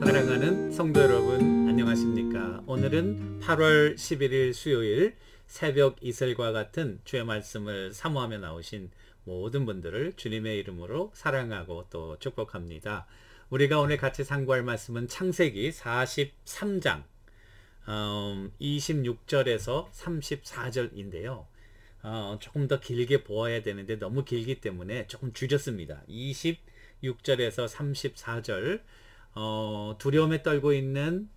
사랑하는 성도 여러분, 안녕하십니까? 오늘은 8월 11일 수요일 새벽 이슬과 같은 주의 말씀을 사모하며 나오신 모든 분들을 주님의 이름으로 사랑하고 또 축복합니다. 우리가 오늘 같이 상고할 말씀은 창세기 43장 26절에서 34절인데요. 조금 더 길게 보아야 되는데 너무 길기 때문에 조금 줄였습니다. 26절에서 34절 두려움에 떨고 있는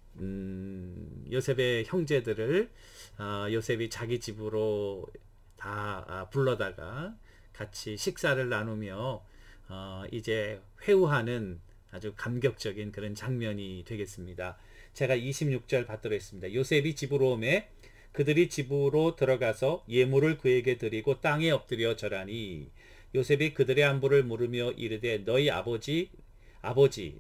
요셉의 형제들을 요셉이 자기 집으로 다 불러다가 같이 식사를 나누며 이제 회유하는 아주 감격적인 그런 장면이 되겠습니다. 제가 26절 받도록 했습니다. 요셉이 집으로 오매 그들이 집으로 들어가서 예물을 그에게 드리고 땅에 엎드려 절하니 요셉이 그들의 안부를 물으며 이르되 너희 아버지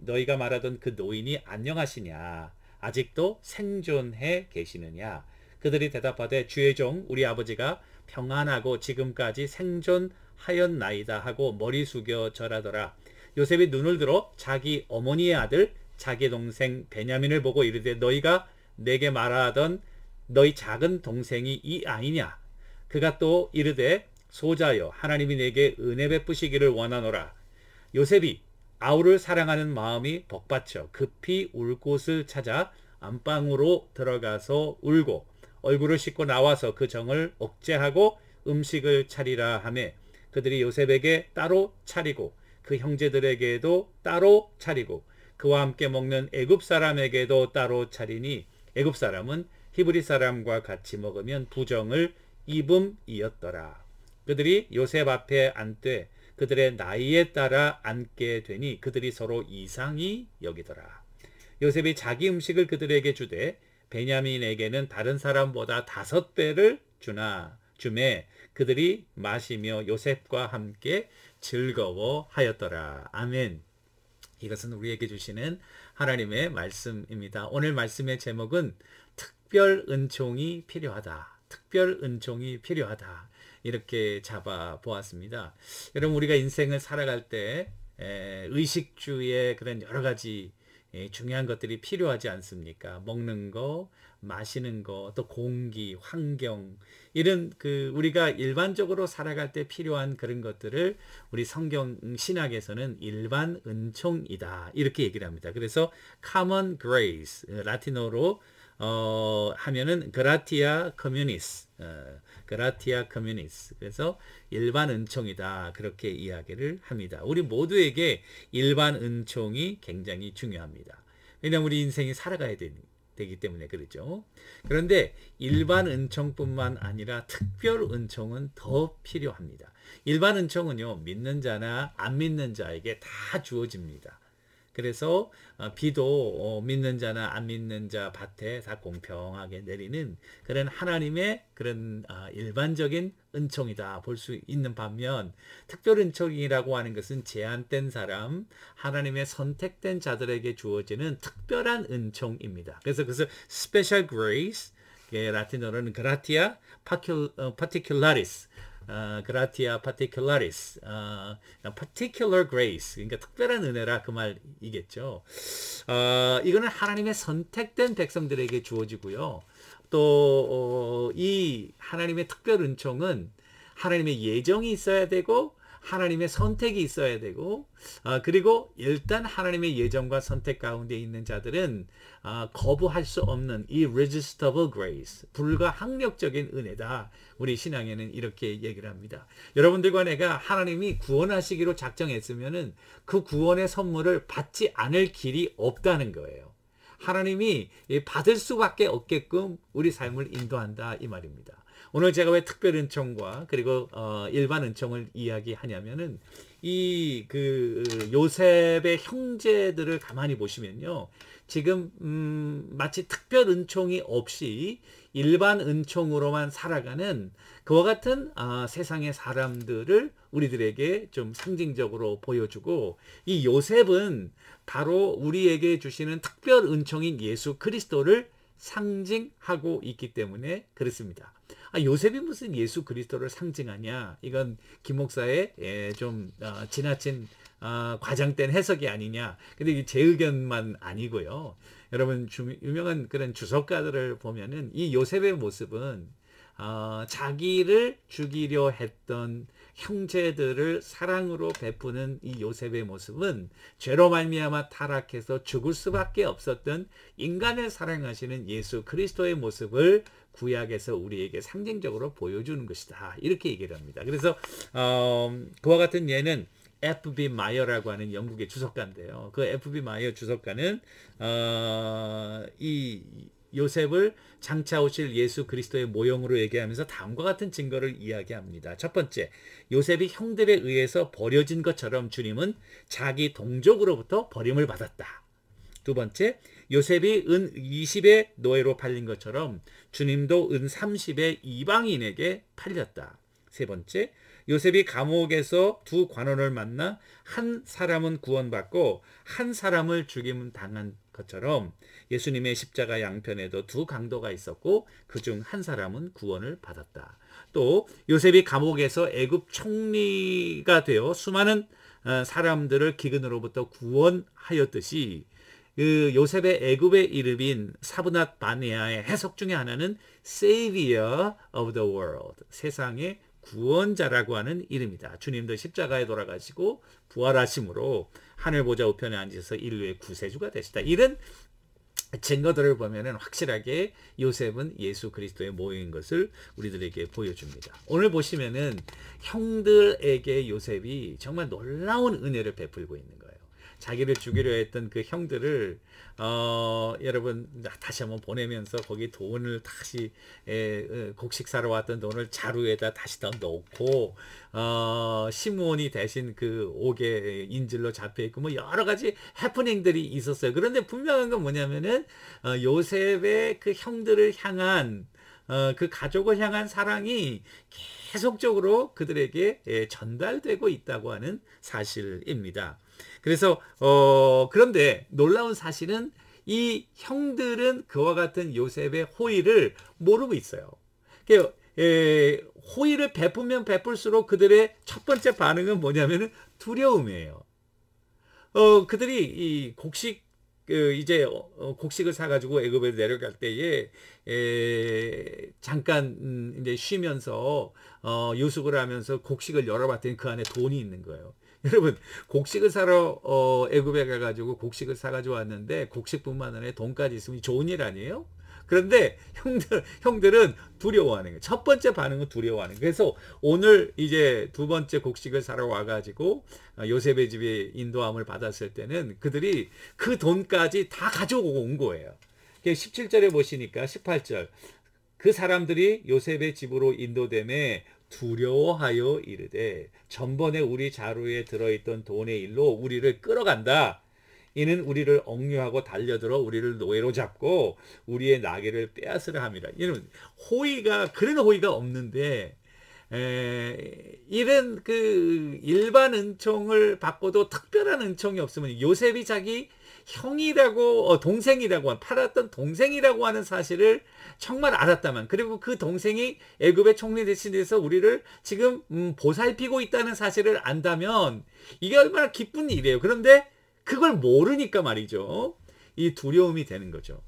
너희가 말하던 그 노인이 안녕하시냐 아직도 생존해 계시느냐. 그들이 대답하되 주의 종 우리 아버지가 평안하고 지금까지 생존하였나이다 하고 머리 숙여 절하더라. 요셉이 눈을 들어 자기 어머니의 아들 자기 동생 베냐민을 보고 이르되 너희가 내게 말하던 너희 작은 동생이 이 아이냐. 그가 또 이르되 소자여 하나님이 내게 은혜 베푸시기를 원하노라. 요셉이 아우를 사랑하는 마음이 벅받쳐 급히 울 곳을 찾아 안방으로 들어가서 울고 얼굴을 씻고 나와서 그 정을 억제하고 음식을 차리라 하매 그들이 요셉에게 따로 차리고 그 형제들에게도 따로 차리고 그와 함께 먹는 애굽 사람에게도 따로 차리니 애굽 사람은 히브리 사람과 같이 먹으면 부정을 입음이었더라. 그들이 요셉 앞에 앉되 그들의 나이에 따라 앉게 되니 그들이 서로 이상히 여기더라. 요셉이 자기 음식을 그들에게 주되 베냐민에게는 다른 사람보다 5배를 주매 그들이 마시며 요셉과 함께 즐거워하였더라. 아멘. 이것은 우리에게 주시는 하나님의 말씀입니다. 오늘 말씀의 제목은 특별 은총이 필요하다. 특별 은총이 필요하다. 이렇게 잡아 보았습니다. 여러분 우리가 인생을 살아갈 때 의식주의 그런 여러 가지 중요한 것들이 필요하지 않습니까? 먹는 거, 마시는 거, 또 공기, 환경 이런 우리가 일반적으로 살아갈 때 필요한 그런 것들을 우리 성경 신학에서는 일반 은총이다 이렇게 얘기를 합니다. 그래서 common grace 라틴어로 하면은 gratia communis 그래서 일반 은총이다 그렇게 이야기를 합니다. 우리 모두에게 일반 은총이 굉장히 중요합니다. 왜냐하면 우리 인생이 살아가야 되기 때문에 그렇죠. 그런데 일반 은총뿐만 아니라 특별 은총은 더 필요합니다. 일반 은총은요 믿는 자나 안 믿는 자에게 다 주어집니다. 그래서 비도 믿는 자나 안 믿는 자 밭에 다 공평하게 내리는 그런 하나님의 그런 일반적인 은총이다 볼 수 있는 반면 특별 은총이라고 하는 것은 제한된 사람 하나님의 선택된 자들에게 주어지는 특별한 은총입니다. 그래서 special grace 라틴어로는 gratia particularis gratia particularis, particular grace, 그러니까 특별한 은혜라 그 말이겠죠. 이거는 하나님의 선택된 백성들에게 주어지고요. 또 이 하나님의 특별 은총은 하나님의 예정이 있어야 되고 하나님의 선택이 있어야 되고 그리고 일단 하나님의 예정과 선택 가운데 있는 자들은 거부할 수 없는 irresistible grace, 불가항력적인 은혜다. 우리 신앙에는 이렇게 얘기를 합니다. 여러분들과 내가 하나님이 구원하시기로 작정했으면은 그 구원의 선물을 받지 않을 길이 없다는 거예요. 하나님이 받을 수밖에 없게끔 우리 삶을 인도한다 이 말입니다. 오늘 제가 왜 특별 은총과 그리고 일반 은총을 이야기하냐면은 이 요셉의 형제들을 가만히 보시면요. 지금 마치 특별 은총이 없이 일반 은총으로만 살아가는 그와 같은 세상의 사람들을 우리들에게 좀 상징적으로 보여주고 이 요셉은 바로 우리에게 주시는 특별 은총인 예수 그리스도를 상징하고 있기 때문에 그렇습니다. 요셉이 무슨 예수 그리스도를 상징하냐? 이건 김 목사의 좀 지나친 과장된 해석이 아니냐. 근데 이게 제 의견만 아니고요. 여러분 유명한 그런 주석가들을 보면은 이 요셉의 모습은 자기를 죽이려 했던 형제들을 사랑으로 베푸는 이 요셉의 모습은 죄로 말미암아 타락해서 죽을 수밖에 없었던 인간을 사랑하시는 예수 그리스도의 모습을 구약에서 우리에게 상징적으로 보여주는 것이다. 이렇게 얘기를 합니다. 그래서 그와 같은 예는 F.B. 마이어라고 하는 영국의 주석가인데요. 그 F.B. 마이어 주석가는 이 요셉을 장차 오실 예수 그리스도의 모형으로 얘기하면서 다음과 같은 증거를 이야기합니다. 첫 번째, 요셉이 형들에 의해서 버려진 것처럼 주님은 자기 동족으로부터 버림을 받았다. 두 번째, 요셉이 은 20의 노예로 팔린 것처럼 주님도 은 30의 이방인에게 팔렸다. 세 번째, 요셉이 감옥에서 두 관원을 만나 한 사람은 구원받고 한 사람을 죽임 당한 것처럼 예수님의 십자가 양편에도 두 강도가 있었고 그중 한 사람은 구원을 받았다. 또 요셉이 감옥에서 애굽 총리가 되어 수많은 사람들을 기근으로부터 구원하였듯이 그 요셉의 애굽의 이름인 사브낫 바네아의 해석 중에 하나는 Savior of the World, 세상의 구원자라고 하는 이름이다. 주님도 십자가에 돌아가시고 부활하심으로 하늘 보좌 우편에 앉으셔서 인류의 구세주가 되시다. 이런 증거들을 보면은 확실하게 요셉은 예수 그리스도의 모형인 것을 우리들에게 보여줍니다. 오늘 보시면은 형들에게 요셉이 정말 놀라운 은혜를 베풀고 있는 거예요. 자기를 죽이려 했던 그 형들을 여러분 다시 한번 보내면서 거기 돈을 다시 곡식 사러 왔던 돈을 자루에다 다시 더 넣고 시므온이 대신 그 옥에 인질로 잡혀 있고 뭐 여러 가지 해프닝들이 있었어요. 그런데 분명한 건 뭐냐면은 요셉의 그 형들을 향한 그 가족을 향한 사랑이 계속적으로 그들에게 전달되고 있다고 하는 사실입니다. 그래서 그런데 놀라운 사실은 이 형들은 그와 같은 요셉의 호의를 모르고 있어요. 호의를 베푸면 베풀수록 그들의 첫 번째 반응은 뭐냐면은 두려움이에요. 그들이 이 곡식 이제 곡식을 사가지고 애굽에 내려갈 때에 잠깐 이제 쉬면서 유숙을 하면서 곡식을 열어봤더니 그 안에 돈이 있는 거예요. 여러분 곡식을 사러 애굽에 가가지고 곡식을 사가지고 왔는데 곡식뿐만 아니라 돈까지 있으면 좋은 일 아니에요? 그런데 형들은 두려워하는 거예요. 첫 번째 반응은 두려워하는 거예요. 그래서 오늘 이제 두 번째 곡식을 사러 와가지고 요셉의 집에 인도함을 받았을 때는 그들이 그 돈까지 다 가져오고 온 거예요. 17절에 보시니까 18절 그 사람들이 요셉의 집으로 인도됨에 두려워하여 이르되 전번에 우리 자루에 들어있던 돈의 일로 우리를 끌어간다. 이는 우리를 억류하고 달려들어 우리를 노예로 잡고 우리의 나귀를 빼앗으려 함이라. 이런 호의가 그런 호의가 없는데 이런 그 일반 은총을 받고도 특별한 은총이 없으면 요셉이 자기 형이라고 동생이라고 팔았던 동생이라고 하는 사실을 정말 알았다면 그리고 그 동생이 애굽의 총리 대신 돼서 우리를 지금 보살피고 있다는 사실을 안다면 이게 얼마나 기쁜 일이에요. 그런데 그걸 모르니까 말이죠. 이 두려움이 되는 거죠.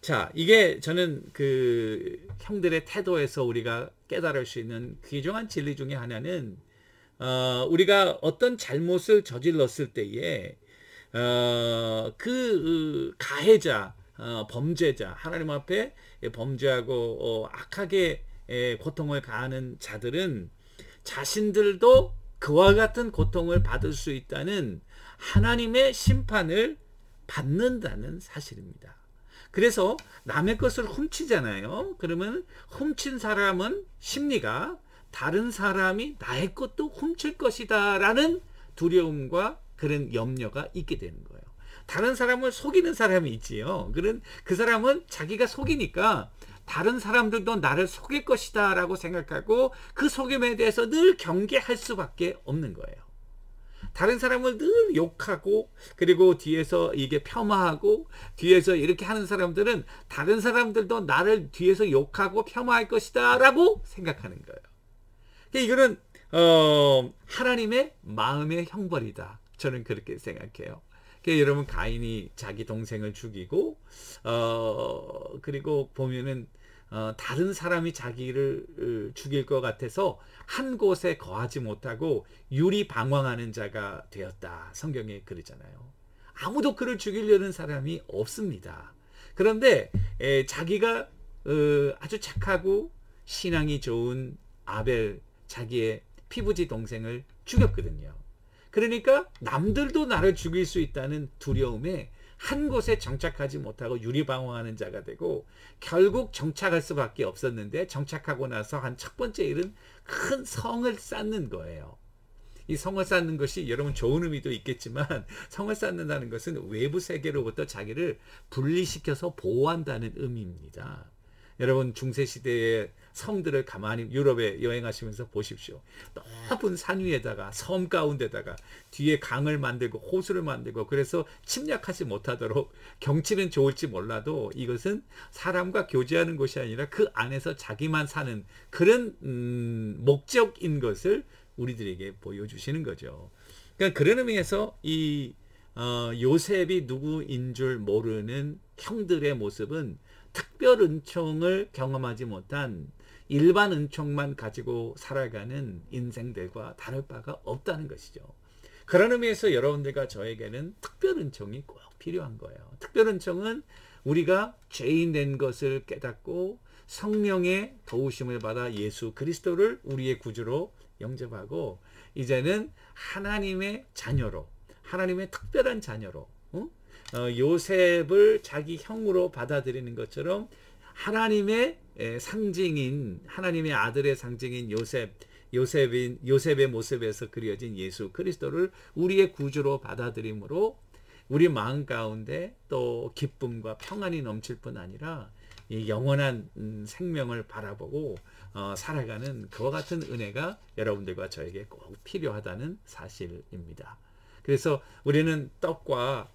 자, 이게 저는 그 형들의 태도에서 우리가 깨달을 수 있는 귀중한 진리 중에 하나는 우리가 어떤 잘못을 저질렀을 때에 그 가해자, 범죄자, 하나님 앞에 범죄하고 악하게 고통을 가하는 자들은 자신들도 그와 같은 고통을 받을 수 있다는 하나님의 심판을 받는다는 사실입니다. 그래서 남의 것을 훔치잖아요. 그러면 훔친 사람은 심리가 다른 사람이 나의 것도 훔칠 것이다 라는 두려움과 그런 염려가 있게 되는 거예요. 다른 사람을 속이는 사람이 있지요. 그 사람은 자기가 속이니까 다른 사람들도 나를 속일 것이다 라고 생각하고 그 속임에 대해서 늘 경계할 수밖에 없는 거예요. 다른 사람을 늘 욕하고 그리고 뒤에서 이게 폄하하고 뒤에서 이렇게 하는 사람들은 다른 사람들도 나를 뒤에서 욕하고 폄하할 것이다 라고 생각하는 거예요. 이거는 하나님의 마음의 형벌이다. 저는 그렇게 생각해요. 여러분 가인이 자기 동생을 죽이고 그리고 보면은 다른 사람이 자기를 죽일 것 같아서 한 곳에 거하지 못하고 유리방황하는 자가 되었다. 성경에 그러잖아요. 아무도 그를 죽이려는 사람이 없습니다. 그런데 자기가 아주 착하고 신앙이 좋은 아벨, 자기의 피부지 동생을 죽였거든요. 그러니까 남들도 나를 죽일 수 있다는 두려움에 한 곳에 정착하지 못하고 유리방황하는 자가 되고 결국 정착할 수밖에 없었는데, 정착하고 나서 한 첫 번째 일은 큰 성을 쌓는 거예요. 이 성을 쌓는 것이 여러분 좋은 의미도 있겠지만, 성을 쌓는다는 것은 외부 세계로부터 자기를 분리시켜서 보호한다는 의미입니다. 여러분 중세시대의 성들을 가만히 유럽에 여행하시면서 보십시오. 높은 산 위에다가 섬 가운데다가 뒤에 강을 만들고 호수를 만들고, 그래서 침략하지 못하도록, 경치는 좋을지 몰라도 이것은 사람과 교제하는 곳이 아니라 그 안에서 자기만 사는 그런 목적인 것을 우리들에게 보여주시는 거죠. 그러니까 그런 의미에서 이 요셉이 누구인 줄 모르는 형들의 모습은 특별 은총을 경험하지 못한 일반 은총만 가지고 살아가는 인생들과 다를 바가 없다는 것이죠. 그런 의미에서 여러분들과 저에게는 특별 은총이 꼭 필요한 거예요. 특별 은총은 우리가 죄인 된 것을 깨닫고 성령의 도우심을 받아 예수 그리스도를 우리의 구주로 영접하고 이제는 하나님의 자녀로, 하나님의 특별한 자녀로, 요셉을 자기 형으로 받아들이는 것처럼 하나님의 상징인, 하나님의 아들의 상징인 요셉의 모습에서 그려진 예수 그리스도를 우리의 구주로 받아들임으로 우리 마음 가운데 또 기쁨과 평안이 넘칠 뿐 아니라 이 영원한 생명을 바라보고 살아가는 그와 같은 은혜가 여러분들과 저에게 꼭 필요하다는 사실입니다. 그래서 우리는 떡과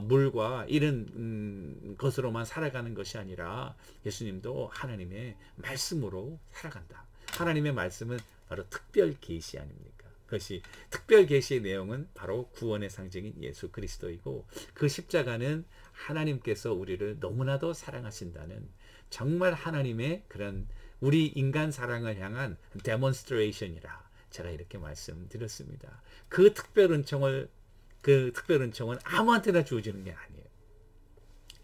물과 이런 것으로만 살아가는 것이 아니라 예수님도 하나님의 말씀으로 살아간다. 하나님의 말씀은 바로 특별 계시 아닙니까? 그것이 특별 계시의 내용은 바로 구원의 상징인 예수 그리스도이고, 그 십자가는 하나님께서 우리를 너무나도 사랑하신다는 정말 하나님의 그런 우리 인간 사랑을 향한 데몬스트레이션이라 제가 이렇게 말씀드렸습니다. 그 특별 은총은 아무한테나 주어지는 게 아니에요.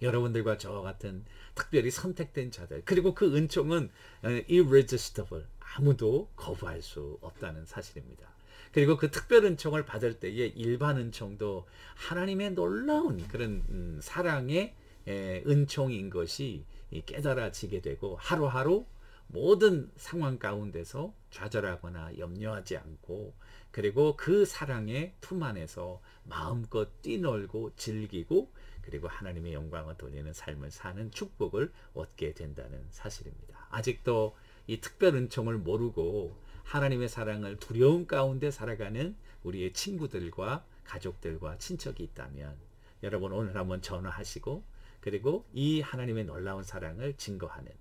여러분들과 저와 같은 특별히 선택된 자들, 그리고 그 은총은 irresistible, 아무도 거부할 수 없다는 사실입니다. 그리고 그 특별 은총을 받을 때에 일반 은총도 하나님의 놀라운 그런 사랑의 은총인 것이 깨달아지게 되고, 하루하루 모든 상황 가운데서 좌절하거나 염려하지 않고, 그리고 그 사랑의 품 안에서 마음껏 뛰놀고 즐기고, 그리고 하나님의 영광을 돌리는 삶을 사는 축복을 얻게 된다는 사실입니다. 아직도 이 특별 은총을 모르고 하나님의 사랑을 두려움 가운데 살아가는 우리의 친구들과 가족들과 친척이 있다면, 여러분 오늘 한번 전화하시고, 그리고 이 하나님의 놀라운 사랑을 증거하는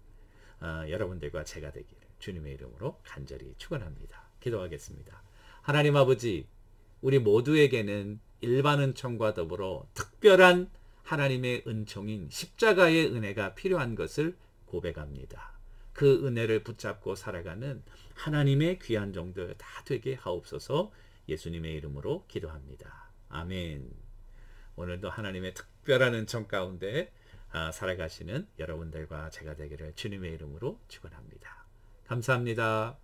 여러분들과 제가 되기를 주님의 이름으로 간절히 축원합니다. 기도하겠습니다. 하나님 아버지, 우리 모두에게는 일반 은총과 더불어 특별한 하나님의 은총인 십자가의 은혜가 필요한 것을 고백합니다. 그 은혜를 붙잡고 살아가는 하나님의 귀한 종들 다 되게 하옵소서. 예수님의 이름으로 기도합니다. 아멘. 오늘도 하나님의 특별한 은총 가운데 살아가시는 여러분들과 제가 되기를 주님의 이름으로 축원합니다. 감사합니다.